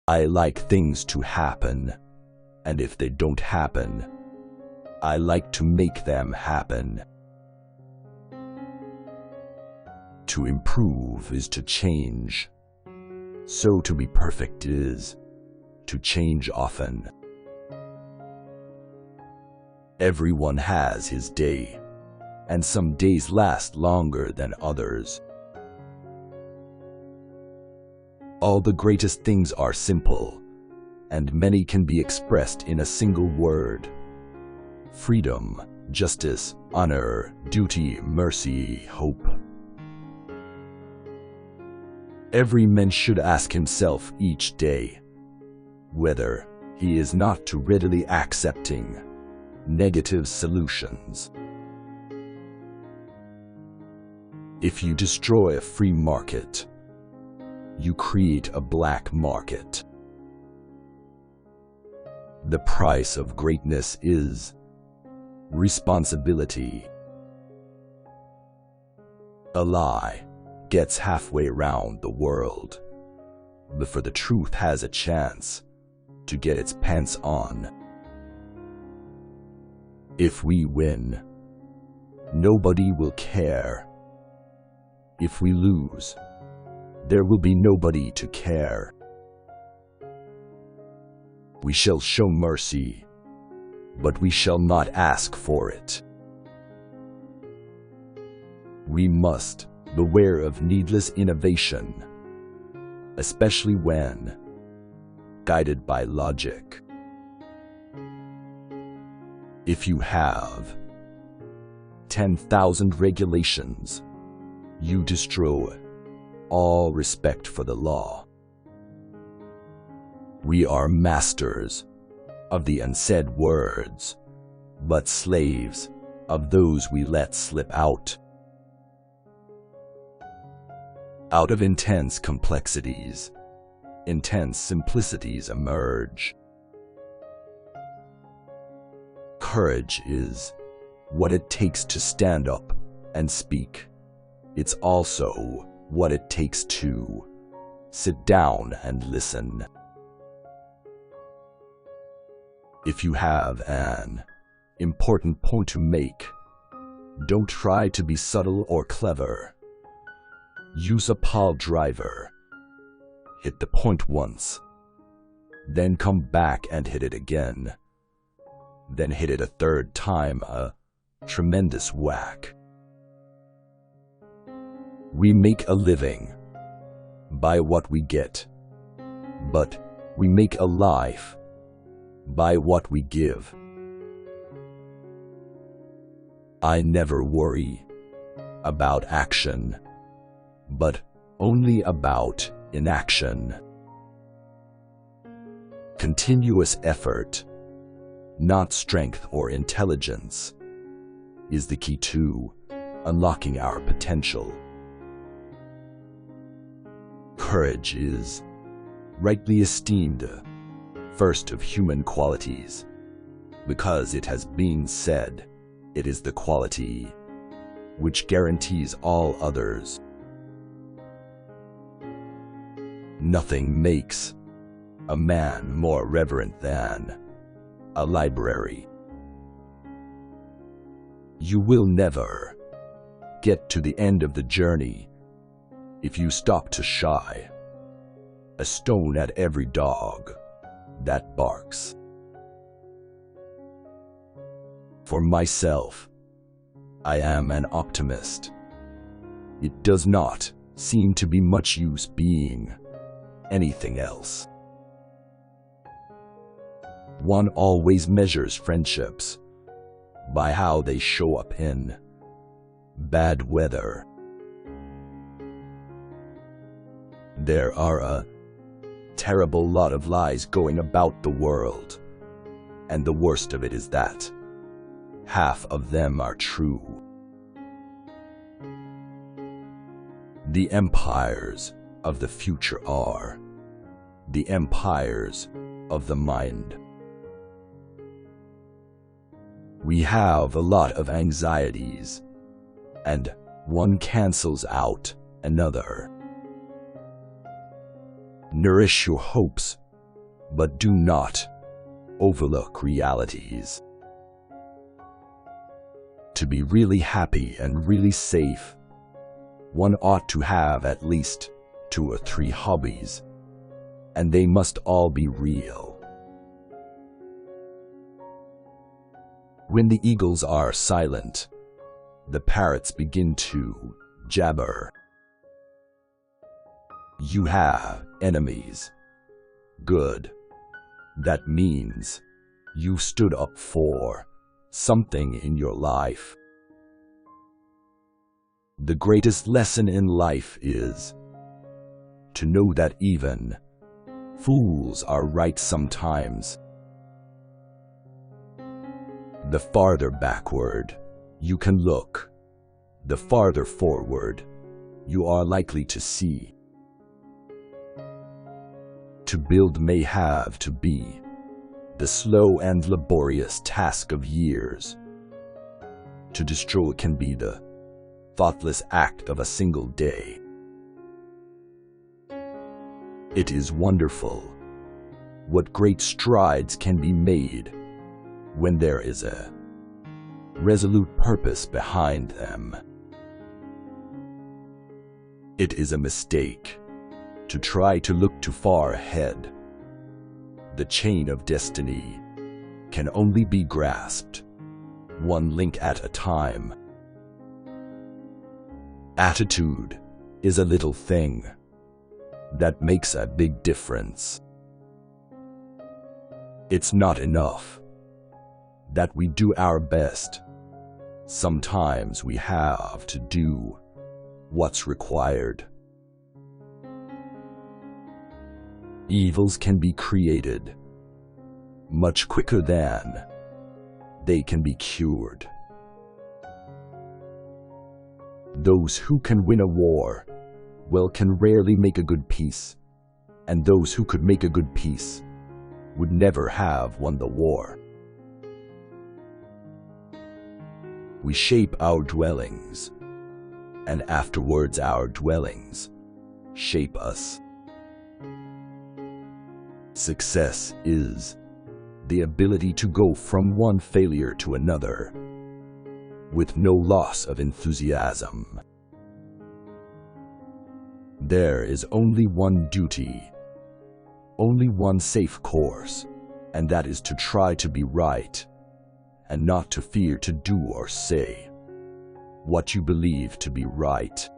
I like things to happen, and if they don't happen, I like to make them happen. To improve is to change, so to be perfect is to change often. Everyone has his day, and some days last longer than others. All the greatest things are simple, and many can be expressed in a single word: freedom, justice, honor, duty, mercy, hope. Every man should ask himself each day whether he is not too readily accepting negative solutions. If you destroy a free market, you create a black market. The price of greatness is responsibility. A lie gets halfway around the world before the truth has a chance to get its pants on. If we win, nobody will care. If we lose, there will be nobody to care. We shall show mercy, but we shall not ask for it. We must beware of needless innovation, especially when guided by logic. If you have 10,000 regulations, you destroy all respect for the law. We are masters of the unsaid words, but slaves of those we let slip out. Out of intense complexities, intense simplicities emerge. Courage is what it takes to stand up and speak. It's also what it takes to sit down and listen. If you have an important point to make, don't try to be subtle or clever. Use a pile driver. Hit the point once, then come back and hit it again. Then hit it a third time, a tremendous whack. We make a living by what we get, but we make a life by what we give. I never worry about action, but only about inaction. Continuous effort, not strength or intelligence, is the key to unlocking our potential. Courage is rightly esteemed first of human qualities, because it has been said it is the quality which guarantees all others. Nothing makes a man more reverent than a library. You will never get to the end of the journey if you stop to shy a stone at every dog that barks. For myself, I am an optimist. It does not seem to be much use being anything else. One always measures friendships by how they show up in bad weather. There are a terrible lot of lies going about the world, and the worst of it is that half of them are true. The empires of the future are the empires of the mind. We have a lot of anxieties, and one cancels out another. Nourish your hopes But do not overlook realities. To be really happy and really safe, one ought to have at least 2 or 3 hobbies, and they must all be real. When the eagles are silent, the parrots begin to jabber. You have enemies. Good. That means you stood up for something in your life. The greatest lesson in life is to know that even fools are right sometimes. The farther backward you can look, the farther forward you are likely to see. To build may have to be the slow and laborious task of years. To destroy can be the thoughtless act of a single day. It is wonderful what great strides can be made when there is a resolute purpose behind them. It is a mistake to try to look too far ahead. The chain of destiny can only be grasped one link at a time. Attitude is a little thing that makes a big difference. It's not enough that we do our best. Sometimes we have to do what's required. Evils can be created much quicker than they can be cured. Those who can win a war, well, can rarely make a good peace, and those who could make a good peace would never have won the war. We shape our dwellings, and afterwards our dwellings shape us. Success is the ability to go from one failure to another with no loss of enthusiasm. There is only one duty, only one safe course, and that is to try to be right and not to fear to do or say what you believe to be right.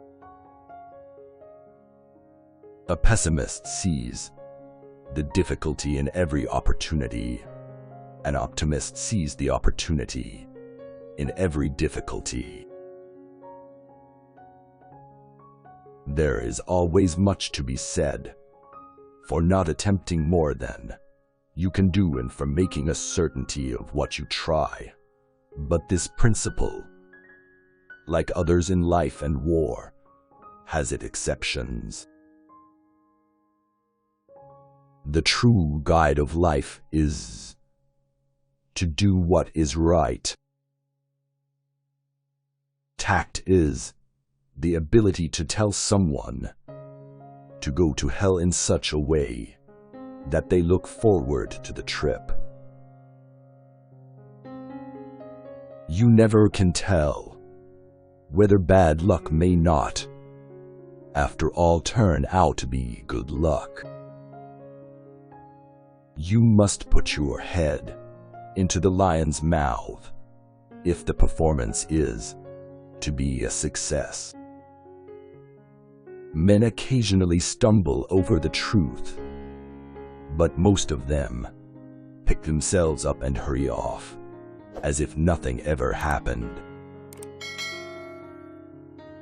A pessimist sees the difficulty in every opportunity. An optimist sees the opportunity in every difficulty. There is always much to be said for not attempting more than you can do and for making a certainty of what you try. But this principle, like others in life and war, has its exceptions. The true guide of life is to do what is right. Tact is the ability to tell someone to go to hell in such a way that they look forward to the trip. You never can tell whether bad luck may not, after all, turn out to be good luck. You must put your head into the lion's mouth if the performance is to be a success. Men occasionally stumble over the truth, but most of them pick themselves up and hurry off as if nothing ever happened.